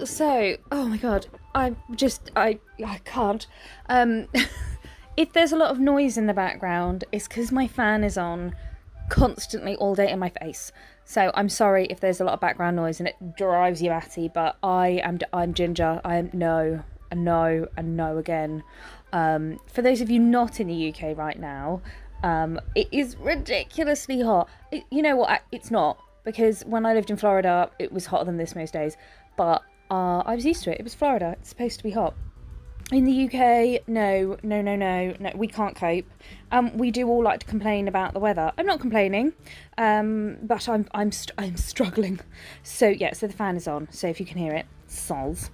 So, oh my god, I can't. If there's a lot of noise in the background, it's because my fan is on constantly all day in my face. So I'm sorry if there's a lot of background noise and it drives you batty, but I'm Ginger. I am no, a no, and no again. For those of you not in the UK right now, it is ridiculously hot. You know what? It's not, because when I lived in Florida, it was hotter than this most days. But I was used to it. It was Florida. It's supposed to be hot. In the UK, no, we can't cope. We do all like to complain about the weather. I'm not complaining, but I'm struggling. So yeah, so the fan is on. So if you can hear it, soz.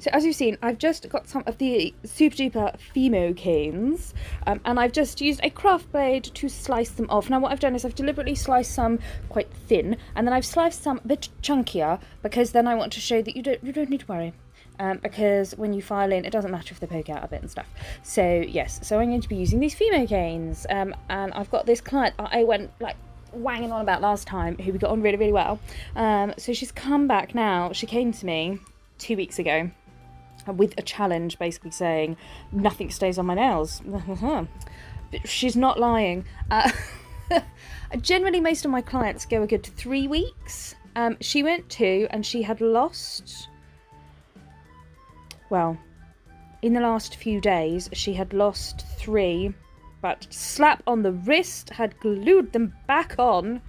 So as you've seen, I've just got some of the super duper Fimo Canes, and I've just used a craft blade to slice them off. Now what I've done is I've deliberately sliced some quite thin, and then I've sliced some a bit chunkier, because then I want to show that you don't need to worry. Because when you file in, it doesn't matter if they poke out a bit and stuff. So yes, so I'm going to be using these Fimo Canes, and I've got this client I went like wanging on about last time, who we got on really well. So she's come back now. She came to me 2 weeks ago with a challenge, basically saying nothing stays on my nails. She's not lying. Generally most of my clients go a good 3 weeks. She went 2, and she had lost, well, in the last few days she had lost 3, but slap on the wrist had glued them back on.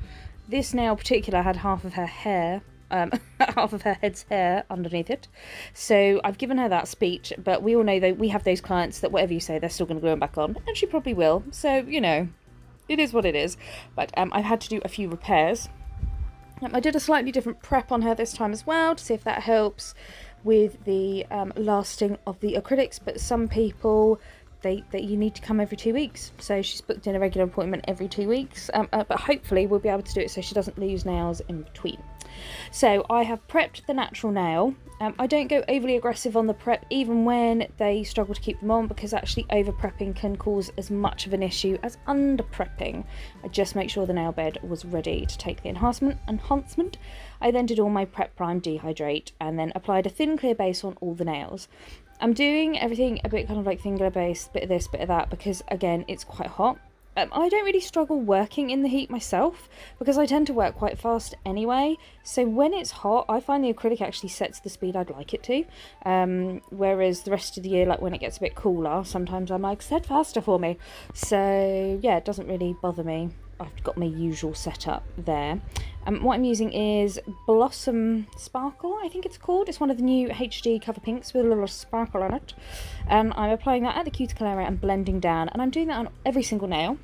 This nail in particular had half of her hair, half of her head's hair underneath it. So I've given her that speech, but we all know that we have those clients that whatever you say, they're still going to glue them back on, and she probably will. So, you know, it is what it is. But I've had to do a few repairs. I did a slightly different prep on her this time as well, to see if that helps with the lasting of the acrylics. But some people, you need to come every 2 weeks, so she's booked in a regular appointment every 2 weeks, but hopefully we'll be able to do it so she doesn't lose nails in between. So I have prepped the natural nail. I don't go overly aggressive on the prep, even when they struggle to keep them on, because actually over prepping can cause as much of an issue as under prepping. I just make sure the nail bed was ready to take the enhancement. I then did all my prep, prime, dehydrate, and then applied a thin clear base on all the nails. I'm doing everything a bit kind of like thin clear base, bit of this, bit of that, because again it's quite hot. I don't really struggle working in the heat myself, because I tend to work quite fast anyway. So when it's hot, I find the acrylic actually sets the speed I'd like it to. Whereas the rest of the year, like when it gets a bit cooler, sometimes I'm like, set faster for me. So yeah, it doesn't really bother me. I've got my usual setup there. What I'm using is Blossom Sparkle, I think it's called. It's one of the new HD cover pinks with a little sparkle on it. And I'm applying that at the cuticle area and blending down. And I'm doing that on every single nail,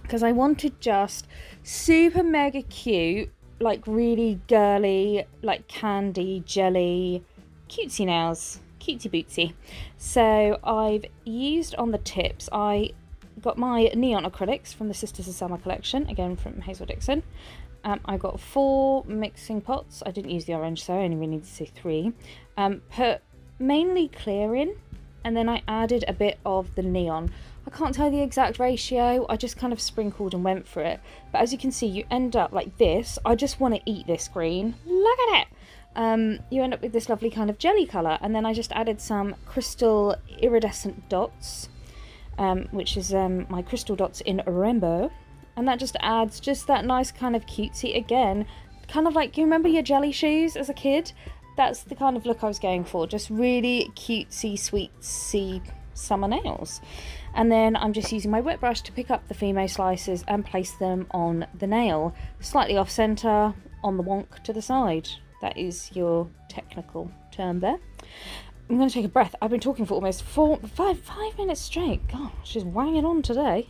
because I wanted just super mega cute, like really girly, like candy, jelly, cutesy nails. Cutesy bootsy. So I've used on the tips, I got my neon acrylics from the Sisters of Summer collection, again from Hazel Dixon. I got 4 mixing pots. I didn't use the orange, so I only really need to say 3. Put mainly clear in, and then I added a bit of the neon. I can't tell the exact ratio, I just kind of sprinkled and went for it. But as you can see, you end up like this. I just want to eat this green. Look at it! You end up with this lovely kind of jelly colour, and then I just added some crystal iridescent dots, which is my crystal dots in rainbow. And that just adds just that nice kind of cutesy, again, kind of like, you remember your jelly shoes as a kid? That's the kind of look I was going for, just really cutesy, sweetsy summer nails. And then I'm just using my wet brush to pick up the Fimo slices and place them on the nail, slightly off centre, on the wonk to the side. That is your technical term there. I'm going to take a breath. I've been talking for almost 5 minutes straight. God, she's wanging on today.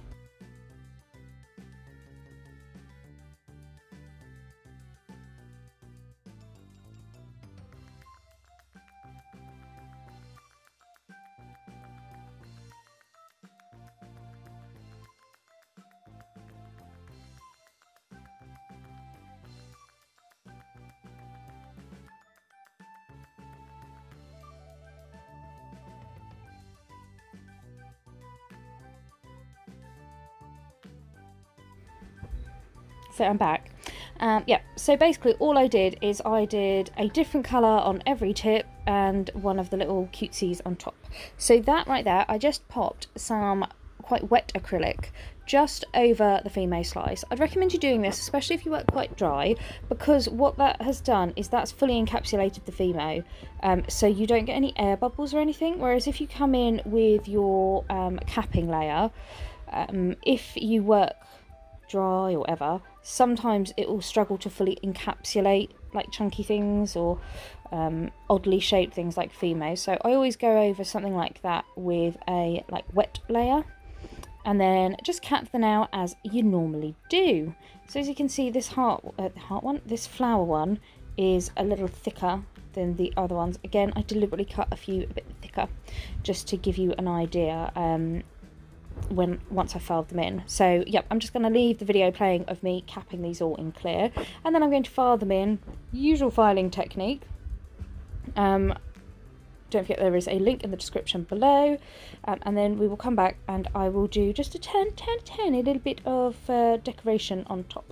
So I'm back. Yeah, so basically all I did is I did a different colour on every tip and one of the little cutesies on top. So that right there, I just popped some quite wet acrylic just over the Fimo slice. I'd recommend you doing this, especially if you work quite dry, because what that has done is that's fully encapsulated the Fimo, so you don't get any air bubbles or anything, whereas if you come in with your capping layer, if you work dry or whatever, sometimes it will struggle to fully encapsulate like chunky things or oddly shaped things like Fimo. So I always go over something like that with a like wet layer and then just cap the nail as you normally do. So as you can see, this this flower one is a little thicker than the other ones. Again, I deliberately cut a few a bit thicker just to give you an idea once I filed them in. So yep, I'm just going to leave the video playing of me capping these all in clear, and then I'm going to file them in, usual filing technique. Don't forget there is a link in the description below, and then we will come back and I will do just a tiny little bit of decoration on top.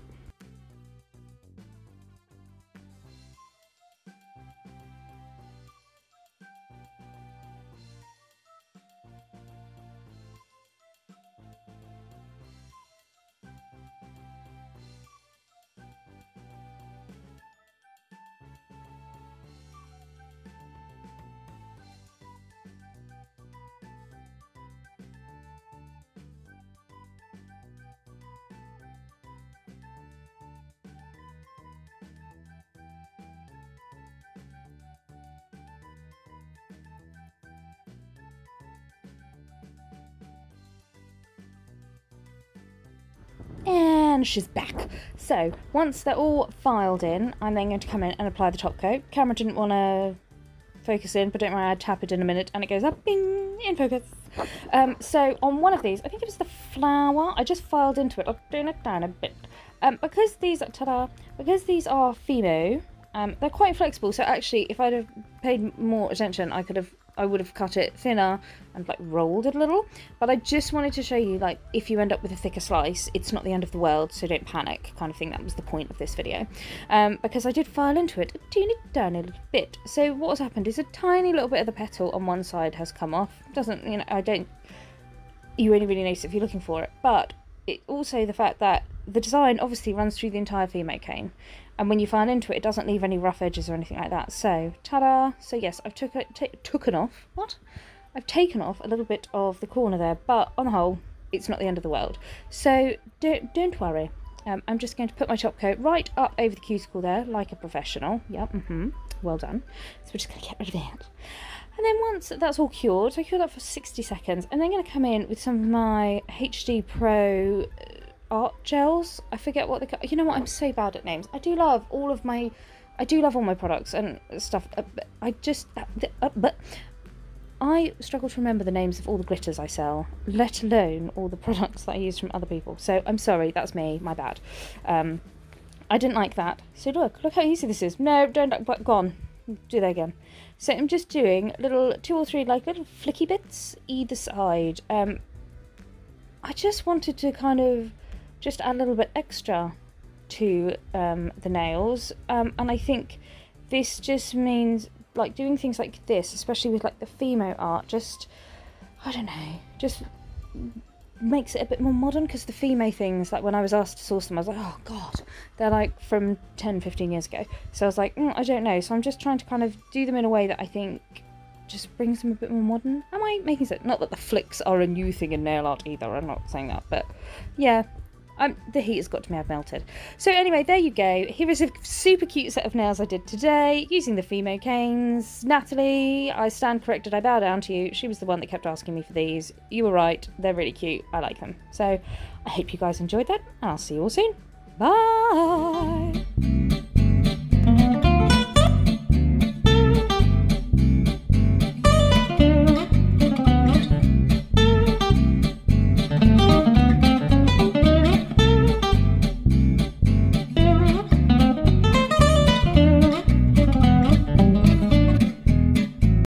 And she's back. So once they're all filed in, I'm then going to come in and apply the top coat. Camera didn't want to focus in, but don't worry, I tap it in a minute and it goes up, bing, in focus. So on one of these, I think it was the flower, I just filed into it. I'll turn it down a bit. Because these are Fimo, they're quite flexible. So actually, if I'd have paid more attention, I would have cut it thinner and like rolled it a little. But I just wanted to show you, like, if you end up with a thicker slice, it's not the end of the world, so don't panic, kind of thing. That was the point of this video, because I did file into it, tune it down a little bit. So what has happened is a tiny little bit of the petal on one side has come off. Doesn't, you know, you only really notice if you're looking for it. But it also the fact that the design obviously runs through the entire Fimo cane, and when you file into it, it doesn't leave any rough edges or anything like that. So, ta-da! So yes, I've taken off a little bit of the corner there, but on the whole, it's not the end of the world. So don't worry. I'm just going to put my top coat right up over the cuticle there, like a professional. Yep, well done. So we're just going to get rid of that. And then once that's all cured, so I cure that for 60 seconds, and then I'm going to come in with some of my HD Pro art gels. I forget what they, you know what, I'm so bad at names. I do love all my products and stuff, but I struggle to remember the names of all the glitters I sell, let alone all the products that I use from other people. So I'm sorry, that's me, my bad. I didn't like that. So look how easy this is. No, don't, but gone. Do that again. So I'm just doing little 2 or 3 like little flicky bits either side. I just wanted to kind of just add a little bit extra to the nails, and I think this just means, like, doing things like this, especially with like the Fimo art, just, I don't know, just makes it a bit more modern, because the Fimo things, like when I was asked to source them, I was like, oh god, they're like from 10-15 years ago. So I was like, I don't know. So I'm just trying to kind of do them in a way that I think just brings them a bit more modern. Am I making sense? Not that the flicks are a new thing in nail art either, I'm not saying that, but yeah. The heat has got to me, I've melted. So anyway, there you go. Here is a super cute set of nails I did today using the Fimo Canes. Natalie, I stand corrected, I bow down to you. She was the one that kept asking me for these. You were right, they're really cute, I like them. So I hope you guys enjoyed that, and I'll see you all soon. Bye!